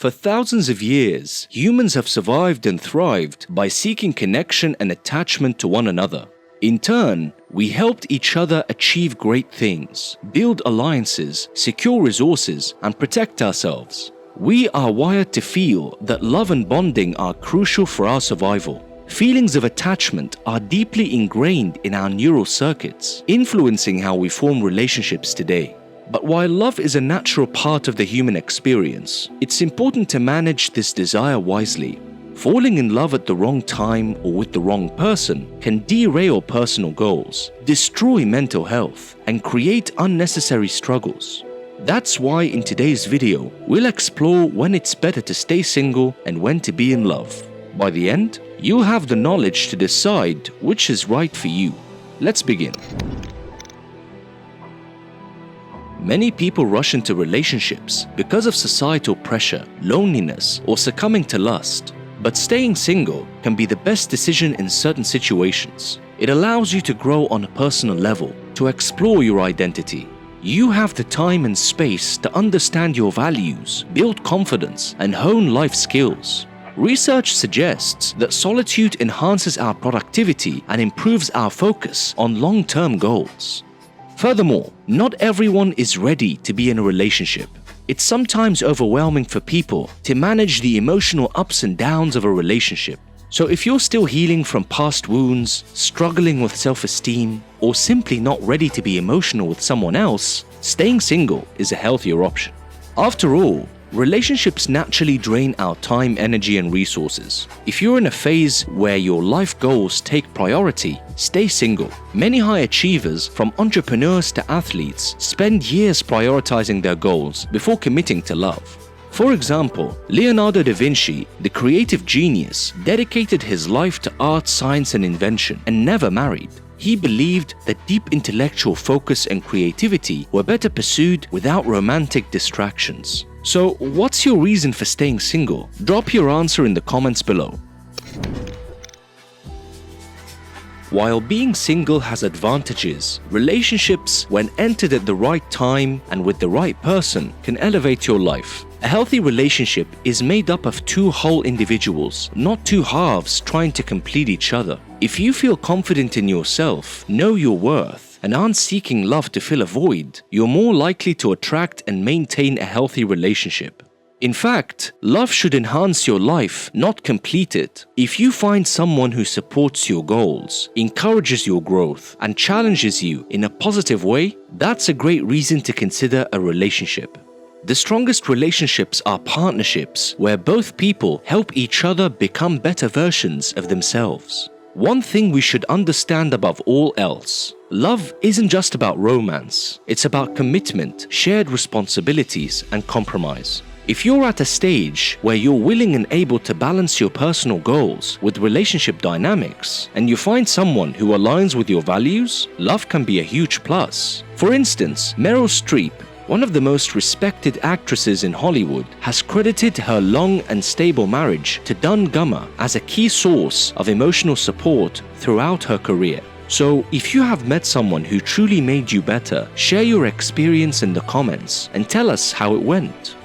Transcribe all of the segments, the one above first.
For thousands of years, humans have survived and thrived by seeking connection and attachment to one another. In turn, we helped each other achieve great things, build alliances, secure resources, and protect ourselves. We are wired to feel that love and bonding are crucial for our survival. Feelings of attachment are deeply ingrained in our neural circuits, influencing how we form relationships today. But while love is a natural part of the human experience, it's important to manage this desire wisely. Falling in love at the wrong time or with the wrong person can derail personal goals, destroy mental health, and create unnecessary struggles. That's why in today's video, we'll explore when it's better to stay single and when to be in love. By the end, you'll have the knowledge to decide which is right for you. Let's begin. Many people rush into relationships because of societal pressure, loneliness, or succumbing to lust. But staying single can be the best decision in certain situations. It allows you to grow on a personal level, to explore your identity. You have the time and space to understand your values, build confidence, and hone life skills. Research suggests that solitude enhances our productivity and improves our focus on long-term goals. Furthermore, not everyone is ready to be in a relationship. It's sometimes overwhelming for people to manage the emotional ups and downs of a relationship. So if you're still healing from past wounds, struggling with self-esteem, or simply not ready to be emotional with someone else, staying single is a healthier option. After all, relationships naturally drain our time, energy, and resources. If you're in a phase where your life goals take priority, stay single. Many high achievers, from entrepreneurs to athletes, spend years prioritizing their goals before committing to love. For example, Leonardo da Vinci, the creative genius, dedicated his life to art, science, and invention and never married. He believed that deep intellectual focus and creativity were better pursued without romantic distractions. So, what's your reason for staying single? Drop your answer in the comments below. While being single has advantages, relationships, when entered at the right time and with the right person, can elevate your life. A healthy relationship is made up of two whole individuals, not two halves trying to complete each other. If you feel confident in yourself, know your worth, and aren't seeking love to fill a void, you're more likely to attract and maintain a healthy relationship. In fact, love should enhance your life, not complete it. If you find someone who supports your goals, encourages your growth, and challenges you in a positive way, that's a great reason to consider a relationship. The strongest relationships are partnerships where both people help each other become better versions of themselves. One thing we should understand above all else: love isn't just about romance. It's about commitment, shared responsibilities, and compromise. If you're at a stage where you're willing and able to balance your personal goals with relationship dynamics, and you find someone who aligns with your values, love can be a huge plus. For instance, Meryl Streep, one of the most respected actresses in Hollywood, has credited her long and stable marriage to Don Gummer as a key source of emotional support throughout her career. So, if you have met someone who truly made you better, share your experience in the comments and tell us how it went.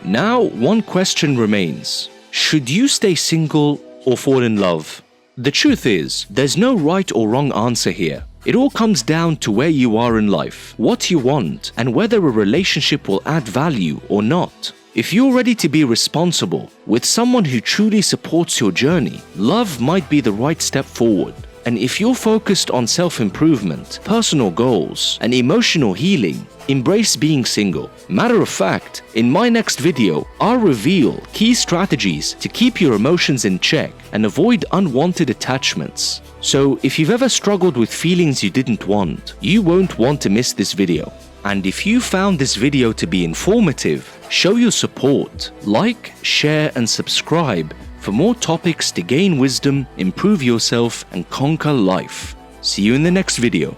Now, one question remains. Should you stay single or fall in love? The truth is, there's no right or wrong answer here. It all comes down to where you are in life, what you want, and whether a relationship will add value or not. If you're ready to be responsible with someone who truly supports your journey, love might be the right step forward. And if you're focused on self-improvement, personal goals, and emotional healing, embrace being single. Matter of fact, in my next video, I'll reveal key strategies to keep your emotions in check and avoid unwanted attachments. So if you've ever struggled with feelings you didn't want, you won't want to miss this video. And if you found this video to be informative, show your support, like, share, and subscribe for more topics to gain wisdom, improve yourself, and conquer life. See you in the next video.